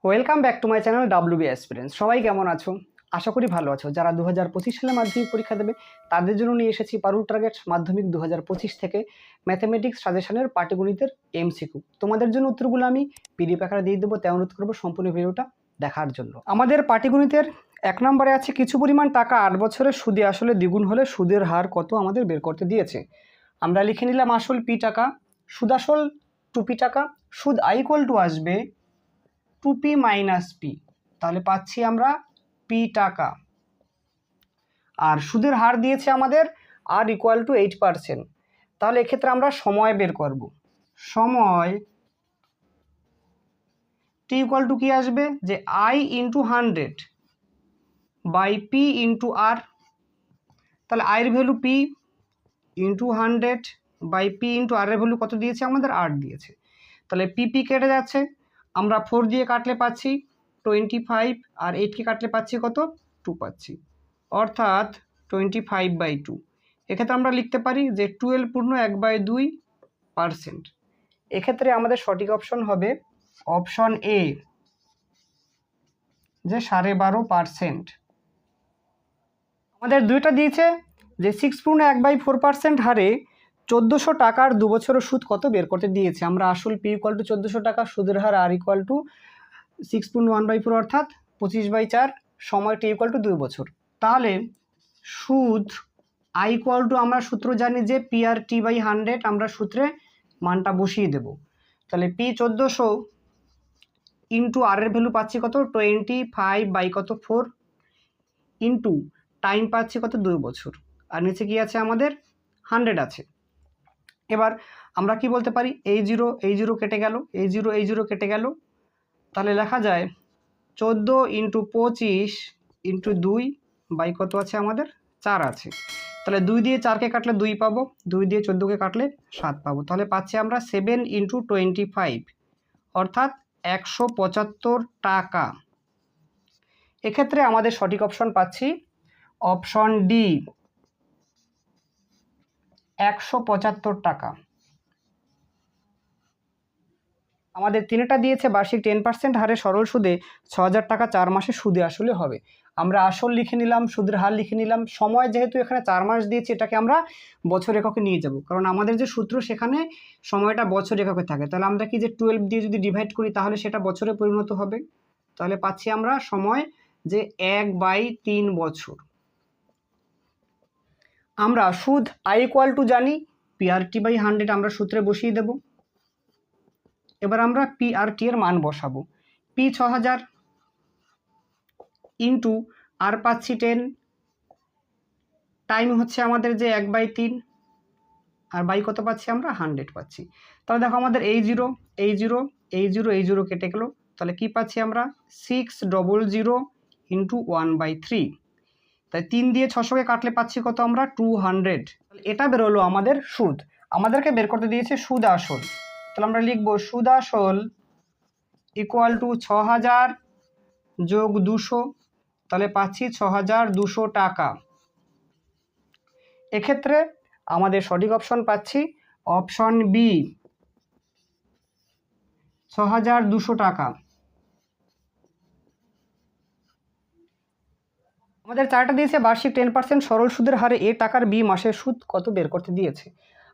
Welcome back to my channel WB aspirants. সবাই কেমন আছো? আশা করি ভালো আছো। যারা 2025 সালে মাধ্যমিক পরীক্ষা দেবে তাদের জন্য নিয়ে এসেছি পারুল টার্গেট মাধ্যমিক 2025 থেকে ম্যাথমেটিক্স সাজেশনের পাটিগণিতের এমসিকিউ। তোমাদের জন্য উত্তরগুলো আমি পিডিএফ আকারে দিয়ে দেবো, তাই অনুরোধ করবো সম্পূর্ণ ভিডিওটা দেখার জন্য। আমাদের পাটিগণিতের 1 নম্বরে আছে কিছু পরিমাণ টাকা 8 বছরের সুদে আসলে দ্বিগুণ হলে সুদের হার কত আমাদের বের করতে দিয়েছে। আমরা লিখে নিলাম আসল পি টাকা, সুদ আসল 2p টাকা, সুদ i = আসবে 2p মাইনাস পি, তাহলে পাচ্ছি আমরা পি টাকা। আর সুদের হার দিয়েছে আমাদের r = 8%, তাহলে এক্ষেত্রে আমরা সময় বের করব। সময় t = কি আসবে, যে i × 100 by P into R, তাহলে i এর value p into 100 by P into R এর ভ্যালু কত দিয়েছে আমাদের 8 দিয়েছে, তাহলে পি কেটে যাচ্ছে, আমরা 4 দিয়ে কাটলে পাচ্ছি 25 আর 8কে কাটলে পাচ্ছি কত 2 পাচ্ছি, অর্থাৎ 25/2। এক্ষেত্রে আমরা লিখতে পারি যে 12 পূর্ণ 1/2%। এক্ষেত্রে আমাদের সঠিক অপশন হবে অপশন এ, যে 12.5%। আমাদের দুইটা দিয়েছে যে 6 পূর্ণ 1/4% হারে 1400 টাকার 2 বছরের সুদ কত বের করতে দিয়েছে। আমরা আসল পি = 1400 টাকা, সুদের হার r = 6 পূর্ণ 1/4 অর্থাৎ 25/4, সময় t = 2 বছর। তাহলে সুদ i = আমরা সূত্র জানি যে PRT/100, আমরা সূত্রে মানটা বসিয়ে দেব। তাহলে p 1400 ইন্টু r এর ভ্যালু পাচ্ছি কত 25/4 ইন্টু টাইম পাচ্ছি কত 2 বছর, আর নিচে কি আছে আমাদের 100 আছে। এবার আমরা কি বলতে পারি, এই জিরো কেটে গেল, এই জিরো কেটে গেল, তাহলে লেখা যায় 14 × 25 × 2 বাই কত আছে আমাদের 4 আছে, তাহলে 2 দিয়ে 4কে কাটলে 2 পাবো, 2 দিয়ে 14কে কাটলে 7 পাবো, তাহলে পাচ্ছি আমরা 7 × 25 অর্থাৎ 175 টাকা। এক্ষেত্রে আমাদের সঠিক অপশন পাচ্ছি অপশন ডি, 175 টাকা। আমাদের তিনটা দিয়েছে বার্ষিক 10% হারে সরল সুদে 6000 টাকা 4 মাসে সুদে আসলে হবে। আমরা আসল লিখে নিলাম, সুদের হার লিখে নিলাম, সময় যেহেতু এখানে 4 মাস দিয়েছে এটাকে আমরা বছর এককে নিয়ে যাব, কারণ আমাদের যে সূত্র সেখানে সময়টা বছর এককে থাকে। তাহলে আমরা কি যে 12 দিয়ে যদি ডিভাইড করি তাহলে সেটা বছরে পরিণত হবে, তাহলে পাচ্ছি আমরা সময় যে 1/3 বছর। আমরা সুদ i = জানি PRT/100, আমরা সূত্রে বসিয়ে দেব। এবার আমরা পি আর টি এর মান বসাবো। পি 6000 ইন্টু আর পাচ্ছি 10, টাইম হচ্ছে আমাদের যে 1/3, আর বাই কত পাচ্ছি আমরা 100 পাচ্ছি। তাহলে দেখো আমাদের এই জিরো কেটে গেল, তাহলে কি পাচ্ছি আমরা 600 ইন্টু 1/3, তাই 3 দিয়ে 600কে কাটলে পাচ্ছি কত আমরা 200। এটা বেরোলো আমাদের সুদ। আমাদেরকে বের করতে দিয়েছে সুদ আসল, তাহলে আমরা লিখবো সুদ আসল = 6000 যোগ 200, তাহলে পাচ্ছি 6200 টাকা। এক্ষেত্রে আমাদের সঠিক অপশন পাচ্ছি অপশন বি, 6200 টাকা। আমাদের চারটা দিয়েছে বার্ষিক 10% সরল সুদের হারে এ টাকার বি মাসের সুদ কত বের করতে দিয়েছে।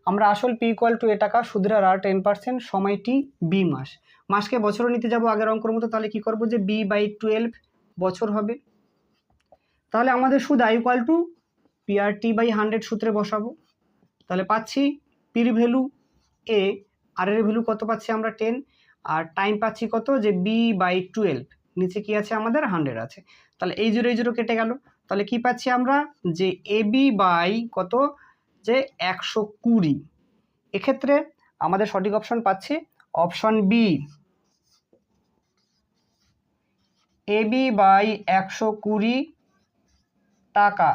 আমরা আসল পি = এ টাকা, সুদের হার 10%, সময় টি বি মাস, মাসকে বছরে নিতে যাব আগের অঙ্কের মতো, তাহলে কি করব যে b/12 বছর হবে। তাহলে আমাদের সুদ i = PRT/100 সূত্রে বসাবো, তাহলে পাচ্ছি পির ভ্যালু এ, আর এর ভ্যালু কত পাচ্ছি আমরা 10, আর টাইম পাচ্ছি কত যে b/12, নিচে কি আছে আমাদের 100 আছে, তাহলে এই জিরো কেটে গেল, তাহলে কি পাচ্ছি আমরা যে এবি বাই কত যে 120। এক্ষেত্রে আমাদের সঠিক অপশন পাচ্ছি অপশন বি, এবি বাই 120 টাকা।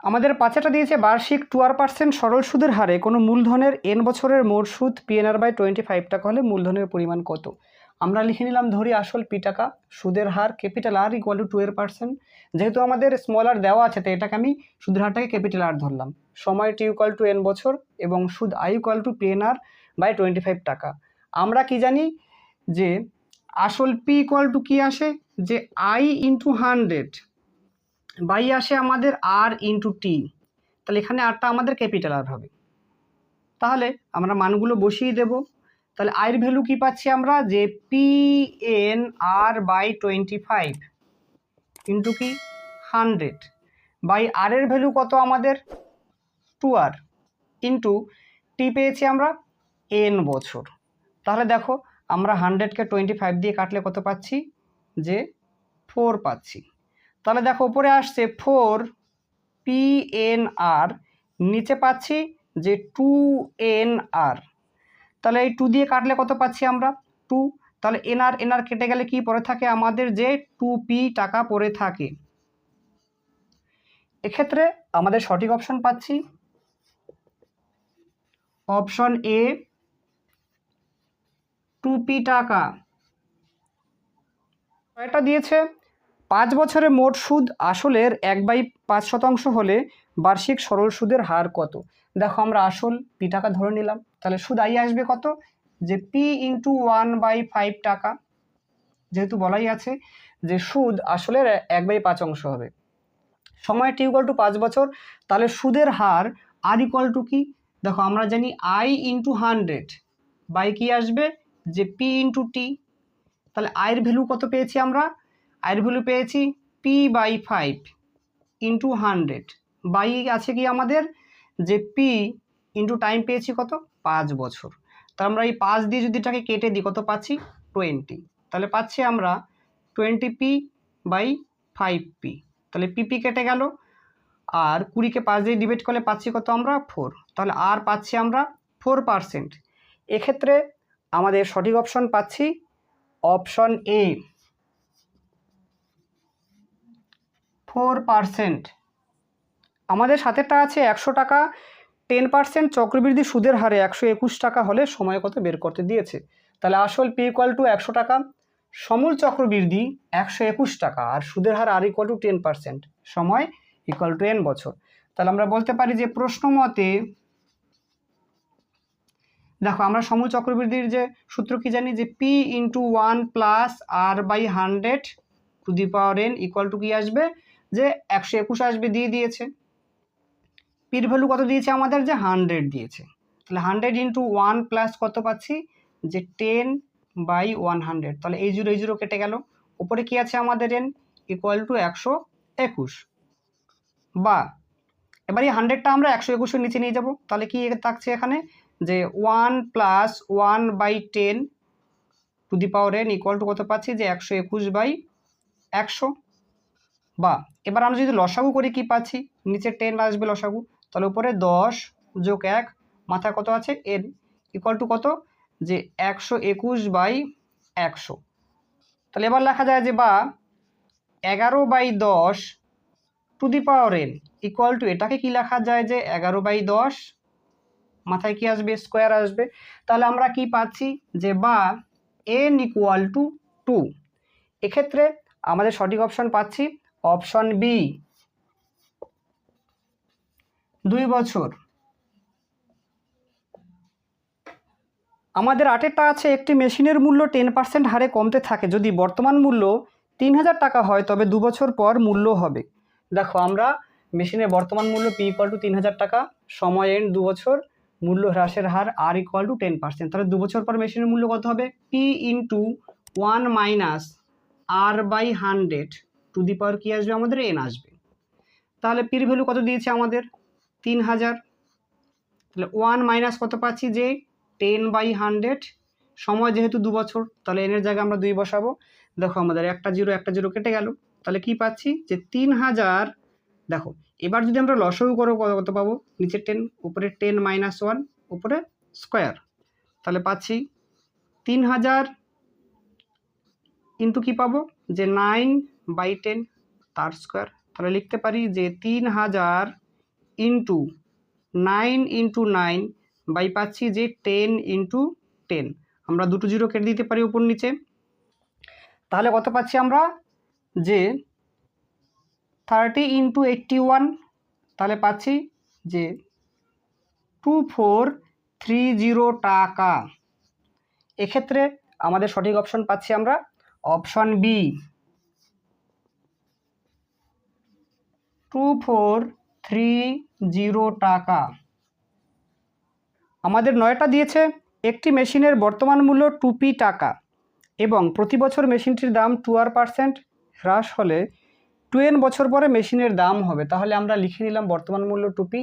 আমাদের পাঁচটা দিয়েছে বার্ষিক 12% সরল সুদের হারে কোনো মূলধনের n বছরের মোট সুদ PNR/25 টাকা হলে মূলধনের পরিমাণ কত। আমরা লিখে নিলাম, ধরি আসল পি টাকা, সুদের হার R = 2%, যেহেতু আমাদের স্মল আর দেওয়া আছে তাই এটাকে আমি সুদের হারটাকে R ধরলাম। সময় t = n বছর এবং সুদ i = PNR/25 টাকা। আমরা কি জানি যে আসল পি ইকুয়াল টু কী আসে, যে আই ইন্টু 100 বাই আসে আমাদের আর ইন্টু টি। তাহলে এখানে আরটা আমাদের ক্যাপিটাল আর হবে। তাহলে আমরা মানগুলো বসিয়ে দেব। তাহলে আয়ের ভ্যালু কি পাচ্ছি আমরা, যে p n r by 25 into কি 100 বাই আর এর ভ্যালু কত আমাদের 2r ইন্টু টি পেয়েছি আমরা এন বছর। তাহলে দেখো আমরা 100কে 25 দিয়ে কাটলে কত পাচ্ছি, যে 4 পাচ্ছি। তাহলে দেখো উপরে আসছে 4 পি এন আর, নিচে পাচ্ছি যে 2 NR। তাহলে এই 2 দিয়ে কাটলে কত পাচ্ছি আমরা 2। তাহলে এনআর কেটে গেলে কি পড়ে থাকে আমাদের, যে 2p টাকা পড়ে থাকে। এক্ষেত্রে আমাদের সঠিক অপশন পাচ্ছি অপশন এ 2p টাকা। এটা দিয়েছে 5 বছরে মোট সুদ আসলের 1/5% হলে বার্ষিক সরল সুদের হার কত। দেখো আমরা আসল পি টাকা ধরে নিলাম, তাহলে সুদ আই আসবে কত, যে পি ইন্টু 1/5 টাকা। যেহেতু বলাই আছে যে সুদ আসলের 1/5 হবে, সময় টি ইকুয়াল টু 5 বছর, তাহলে সুদের হার আর ইকুয়াল টু কি, দেখো আমরা জানি আই ইন্টু 100 বাই কি আসবে, যে পি ইন্টু টি। তাহলে আয়ের ভ্যালু কত পেয়েছি আমরা, আয়ের ভ্যালু পেয়েছি p/5 ইন্টু 100 বাই আছে কি আমাদের, যে পি ইন্টু টাইম পেয়েছি কত 5 বছর। তা আমরা এই 5 দিয়ে যদি এটাকে কেটে দিই কত পাচ্ছি 20। তাহলে পাচ্ছি আমরা 20p/5p। তাহলে পিপি কেটে গেল, আর 20কে 5 দিয়ে ডিভাইড করলে পাচ্ছি কত আমরা 4। তাহলে আর পাচ্ছি আমরা 4%। এক্ষেত্রে আমাদের সঠিক অপশন পাচ্ছি অপশন এ 4%। আমাদের সাথেরটা আছে 100 টাকা 10% চক্রবৃদ্ধি সুদের হারে 121 টাকা হলে সময় কত বের করতে দিয়েছে। তাহলে আসল পি ইকুয়াল টু 100 টাকা, সমূল চক্রবৃদ্ধি 121 টাকা, আর সুদের হার আর ইকুয়াল টু 10%, সময় ইকুয়াল টু n বছর। তাহলে আমরা বলতে পারি যে প্রশ্ন মতে, দেখো আমরা সমূল চক্রবৃদ্ধির যে সূত্র কি জানি, যে p into 1 plus r by 100 to the power n equal to কি আসবে, যে 121 আসবে, দিয়ে দিয়েছে। পির ভ্যালু কত দিয়েছে আমাদের, যে 100 দিয়েছে। তাহলে 100 ইন্টু 1 প্লাস কত পাচ্ছি, যে 10/100। তাহলে এই জিরো কেটে গেল, উপরে কি আছে আমাদের n ইকুয়াল টু 121। বা এবার এই 100টা আমরা 121-এর নিচে নিয়ে যাব। তাহলে কি থাকছে এখানে, যে 1 plus 1/10 two the power n equal two কত পাচ্ছি, যে 121/100। বা এবার আমরা যদি লসাগু করি কি পাচ্ছি, নিচে 10 আসবে লসাগু, তাহলে উপরে 10 যোগ 1 মাথায় কত আছে n ইকুয়াল টু কত, যে 121/100। তাহলে এবার লেখা যায় যে বা 11/10 two the power n equal two, এটাকে কি লেখা যায়, যে 11/10 মাথায় কি আসবে স্কোয়ার আসবে। তাহলে আমরা কি পাচ্ছি, যে বা n ইকুয়াল টু 2। এক্ষেত্রে আমাদের সঠিক অপশন পাচ্ছি অপশন বি 2 বছর। আমাদের 8টা আছে একটি মেশিনের মূল্য 10% হারে কমতে থাকে, যদি বর্তমান মূল্য 3000 টাকা হয় তবে 2 বছর পর মূল্য হবে। দেখো আমরা মেশিনের বর্তমান মূল্য পি ইকুয়াল টু 3000 টাকা, সময় এন্ড 2 বছর, মূল্য হ্রাসের হার আর ইকুয়াল টু 10%। তাহলে 2 বছর পর মেশিনের মূল্য কত হবে, P into 1 minus R by 100 to the power কি আসবে আমাদের এন আসবে। তাহলে পির ভ্যালু কত দিয়েছে আমাদের 3000। তাহলে 1 মাইনাস কত পাচ্ছি, যে 10/100, সময় যেহেতু 2 বছর, তাহলে এনের জায়গায় আমরা 2 বসাবো। দেখো আমাদের একটা জিরো কেটে গেল, তাহলে কি পাচ্ছি, যে 3000। দেখো এবার যদি আমরা লসাগু করো কত পাবো, নিচে 10 উপরে 10 মাইনাস 1 উপরে স্কোয়ার, তাহলে পাচ্ছি 3000 ইন্টু কি পাবো, যে 9/10 তার স্কোয়ার। তাহলে লিখতে পারি যে 3000 ইন্টু 9 ইন্টু 9 বাই পাচ্ছি যে 10 ইন্টু 10, আমরা দুটো জিরো কেটে দিতে পারি উপর নিচে। তাহলে কত পাচ্ছি আমরা, যে 30 ইন্টু 81, তাহলে পাচ্ছি যে 2430 টাকা। এক্ষেত্রে আমাদের সঠিক অপশন পাচ্ছি আমরা অপশন বি 2430 টাকা। আমাদের 9টা দিয়েছে একটি মেশিনের বর্তমান মূল্য 2p টাকা এবং প্রতি বছর মেশিনটির দাম 2% হ্রাস হলে 2n বছর পরে মেশিনের দাম হবে। তাহলে আমরা লিখে নিলাম বর্তমান মূল্য 2p,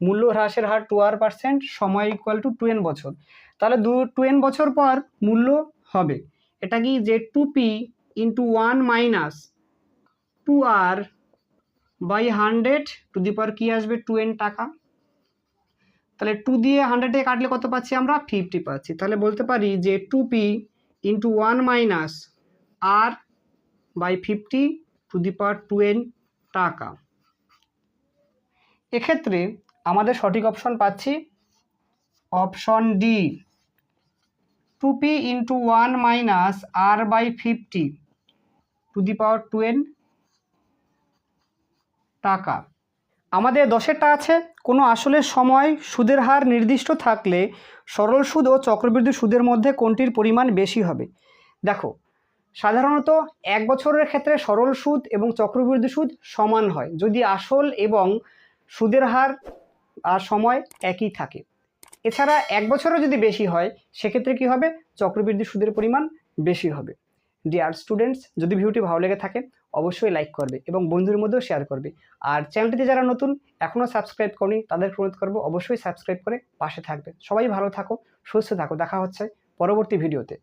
মূল্য হ্রাসের হার 2% সময় ইকুয়াল টু 2n বছর। তাহলে 2n বছর পর মূল্য হবে এটা কি যে 2p into 1 minus 2r by 100 to the power কি আসবে 2n টাকা। তাহলে 2 দিয়ে 100 এ কাটলে কত পাচ্ছি আমরা 50 পাচ্ছি। তাহলে বলতে পারি যে 2p into 1 minus r by 50 to the power 2n টাকা। এক্ষেত্রে আমাদের সঠিক অপশন পাচ্ছি option D 2p into 1 minus r by 50 to the power 2n টাকা। আমাদের 10এরটা আছে কোনো আসলের সময় সুদের হার নির্দিষ্ট থাকলে সরল সুদ ও চক্রবৃদ্ধি সুদের মধ্যে কোনটির পরিমাণ বেশি হবে। দেখো সাধারণত 1 বছরের ক্ষেত্রে সরল সুদ এবং চক্রবৃদ্ধি সুদ সমান হয় যদি আসল এবং সুদের হার আর সময় একই থাকে। এছাড়া 1 বছরও যদি বেশি হয় সেক্ষেত্রে কি হবে চক্রবৃদ্ধি সুদের পরিমাণ বেশি হবে। ডিয়ার স্টুডেন্টস, যদি ভিডিওটি ভালো লেগে থাকে অবশ্যই লাইক করবে এবং বন্ধুদের মধ্যেও শেয়ার করবে। আর চ্যানেলটিতে যারা নতুন এখনও সাবস্ক্রাইব করনি তাদেরকে অনুরোধ করবো অবশ্যই সাবস্ক্রাইব করে পাশে থাকবে। সবাই ভালো থাকো, সুস্থ থাকো, দেখা হচ্ছে পরবর্তী ভিডিওতে।